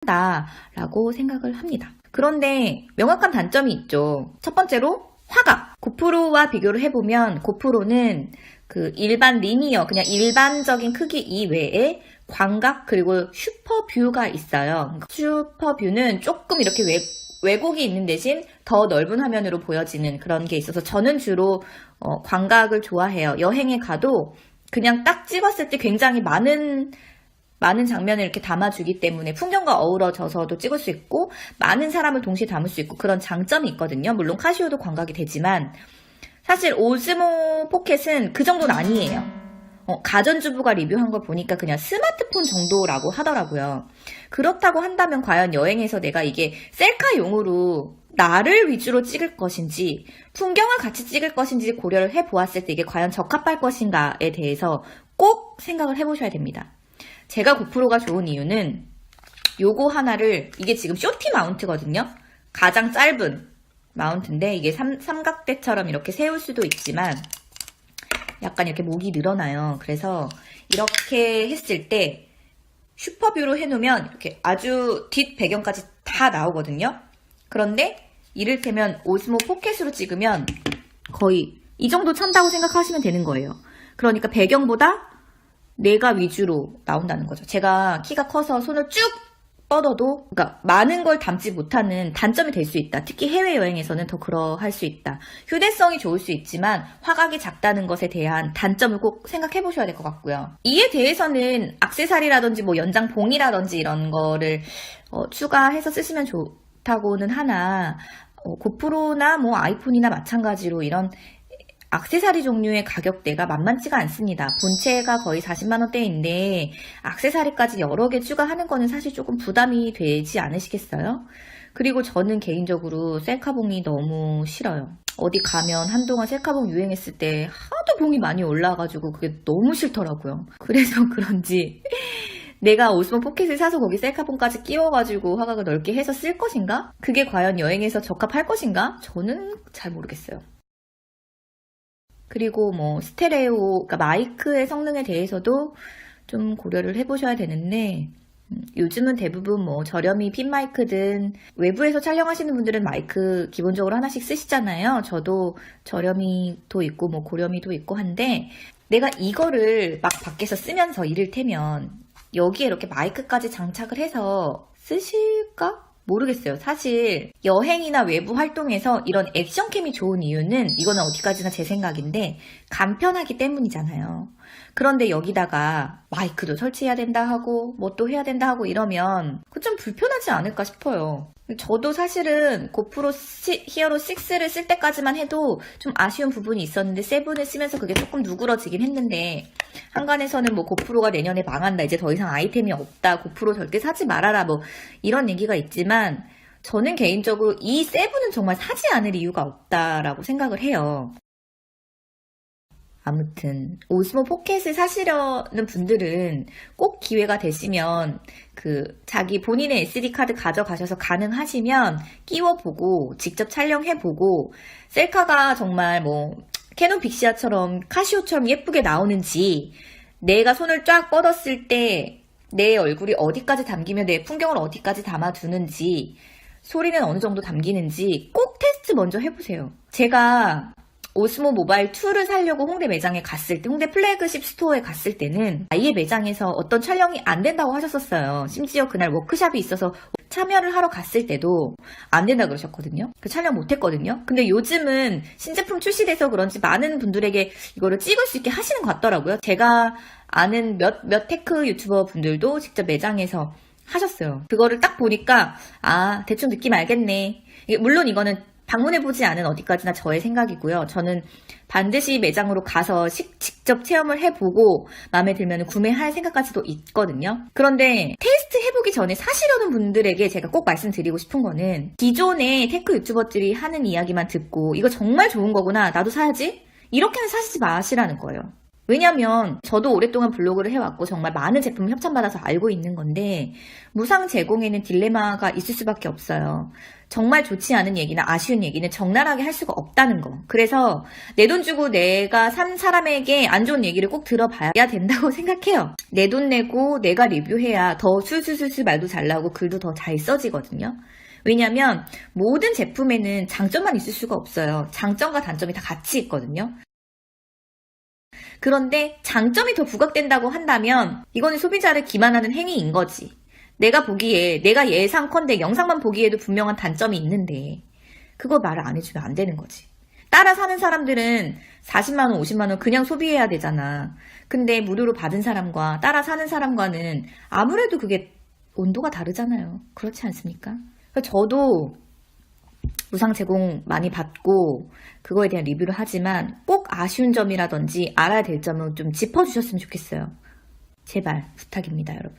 한다라고 생각을 합니다. 그런데 명확한 단점이 있죠. 첫 번째로 화각. 고프로와 비교를 해보면 고프로는 그 일반 리니어, 그냥 일반적인 크기 이외에 광각 그리고 슈퍼뷰가 있어요. 슈퍼뷰는 조금 이렇게 왜곡이 있는 대신 더 넓은 화면으로 보여지는 그런 게 있어서 저는 주로 광각을 좋아해요. 여행에 가도 그냥 딱 찍었을 때 굉장히 많은 장면을 이렇게 담아주기 때문에 풍경과 어우러져서도 찍을 수 있고 많은 사람을 동시에 담을 수 있고 그런 장점이 있거든요. 물론 카시오도 광각이 되지만 사실 오즈모 포켓은 그 정도는 아니에요. 가전주부가 리뷰한 걸 보니까 그냥 스마트폰 정도라고 하더라고요. 그렇다고 한다면 과연 여행에서 내가 이게 셀카용으로 나를 위주로 찍을 것인지 풍경을 같이 찍을 것인지 고려를 해보았을 때 이게 과연 적합할 것인가에 대해서 꼭 생각을 해보셔야 됩니다. 제가 고프로가 좋은 이유는 요거 하나를, 이게 지금 쇼티 마운트거든요. 가장 짧은 마운트인데 이게 삼각대처럼 이렇게 세울 수도 있지만 약간 이렇게 목이 늘어나요. 그래서 이렇게 했을 때 슈퍼뷰로 해놓으면 이렇게 아주 뒷 배경까지 다 나오거든요. 그런데 이를테면 오즈모 포켓으로 찍으면 거의 이 정도 찬다고 생각하시면 되는 거예요. 그러니까 배경보다 내가 위주로 나온다는 거죠. 제가 키가 커서 손을 쭉 뻗어도 그러니까 많은 걸 담지 못하는 단점이 될 수 있다. 특히 해외여행에서는 더 그러할 수 있다. 휴대성이 좋을 수 있지만 화각이 작다는 것에 대한 단점을 꼭 생각해 보셔야 될 것 같고요. 이에 대해서는 액세서리라든지 뭐 연장 봉이라든지 이런 거를 추가해서 쓰시면 좋다고는 하나 고프로나 뭐 아이폰이나 마찬가지로 이런 액세서리 종류의 가격대가 만만치가 않습니다. 본체가 거의 40만원대인데 액세서리까지 여러 개 추가하는 거는 사실 조금 부담이 되지 않으시겠어요? 그리고 저는 개인적으로 셀카봉이 너무 싫어요. 어디 가면 한동안 셀카봉 유행했을 때 하도 봉이 많이 올라와가지고 그게 너무 싫더라고요. 그래서 그런지 내가 오즈모 포켓을 사서 거기 셀카봉까지 끼워가지고 화각을 넓게 해서 쓸 것인가? 그게 과연 여행에서 적합할 것인가? 저는 잘 모르겠어요. 그리고 뭐 스테레오, 그러니까 마이크의 성능에 대해서도 좀 고려를 해보셔야 되는데 요즘은 대부분 뭐 저렴이 핀 마이크든 외부에서 촬영하시는 분들은 마이크 기본적으로 하나씩 쓰시잖아요. 저도 저렴이도 있고 뭐 고렴이도 있고 한데 내가 이거를 막 밖에서 쓰면서 이를테면 여기에 이렇게 마이크까지 장착을 해서 쓰실까? 모르겠어요. 사실 여행이나 외부 활동에서 이런 액션캠이 좋은 이유는 이거는 어디까지나 제 생각인데 간편하기 때문이잖아요. 그런데 여기다가 마이크도 설치해야 된다 하고 뭐 또 해야 된다 하고 이러면 그 좀 불편하지 않을까 싶어요. 저도 사실은 고프로 히어로 6를 쓸 때까지만 해도 좀 아쉬운 부분이 있었는데 7을 쓰면서 그게 조금 누그러지긴 했는데 한간에서는 뭐 고프로가 내년에 망한다, 이제 더 이상 아이템이 없다, 고프로 절대 사지 말아라 뭐 이런 얘기가 있지만 저는 개인적으로 이 7은 정말 사지 않을 이유가 없다라고 생각을 해요. 아무튼 오즈모 포켓을 사시려는 분들은 꼭 기회가 되시면 그 자기 본인의 SD카드 가져가셔서 가능하시면 끼워보고 직접 촬영해보고 셀카가 정말 뭐 캐논 빅시아처럼 카시오처럼 예쁘게 나오는지 내가 손을 쫙 뻗었을 때 내 얼굴이 어디까지 담기면 내 풍경을 어디까지 담아두는지 소리는 어느 정도 담기는지 꼭 테스트 먼저 해보세요. 제가 오즈모 모바일 2를 사려고 홍대 매장에 갔을 때, 홍대 플래그십 스토어에 갔을 때는 아예 매장에서 어떤 촬영이 안 된다고 하셨었어요. 심지어 그날 워크샵이 있어서 참여를 하러 갔을 때도 안 된다 그러셨거든요. 그 촬영 못 했거든요. 근데 요즘은 신제품 출시돼서 그런지 많은 분들에게 이거를 찍을 수 있게 하시는 것 같더라고요. 제가 아는 몇 테크 유튜버 분들도 직접 매장에서 하셨어요. 그거를 딱 보니까 아, 대충 느낌 알겠네. 물론 이거는 방문해보지 않은 어디까지나 저의 생각이고요. 저는 반드시 매장으로 가서 직접 체험을 해보고 마음에 들면 구매할 생각까지도 있거든요. 그런데 테스트 해보기 전에 사시려는 분들에게 제가 꼭 말씀드리고 싶은 거는 기존의 테크 유튜버들이 하는 이야기만 듣고 이거 정말 좋은 거구나, 나도 사야지, 이렇게는 사시지 마시라는 거예요. 왜냐면 저도 오랫동안 블로그를 해왔고 정말 많은 제품을 협찬받아서 알고 있는 건데 무상 제공에는 딜레마가 있을 수밖에 없어요. 정말 좋지 않은 얘기나 아쉬운 얘기는 적나라하게 할 수가 없다는 거. 그래서 내 돈 주고 내가 산 사람에게 안 좋은 얘기를 꼭 들어봐야 된다고 생각해요. 내 돈 내고 내가 리뷰해야 더 술술술술 말도 잘 나오고 글도 더 잘 써지거든요. 왜냐면 모든 제품에는 장점만 있을 수가 없어요. 장점과 단점이 다 같이 있거든요. 그런데 장점이 더 부각된다고 한다면 이거는 소비자를 기만하는 행위인 거지. 내가 보기에, 내가 예상컨대 영상만 보기에도 분명한 단점이 있는데 그거 말을 안 해주면 안 되는 거지. 따라 사는 사람들은 40만원, 50만원 그냥 소비해야 되잖아. 근데 무료로 받은 사람과 따라 사는 사람과는 아무래도 그게 온도가 다르잖아요. 그렇지 않습니까? 저도 무상 제공 많이 받고 그거에 대한 리뷰를 하지만 꼭 아쉬운 점이라든지 알아야 될 점은 좀 짚어주셨으면 좋겠어요. 제발 부탁입니다, 여러분.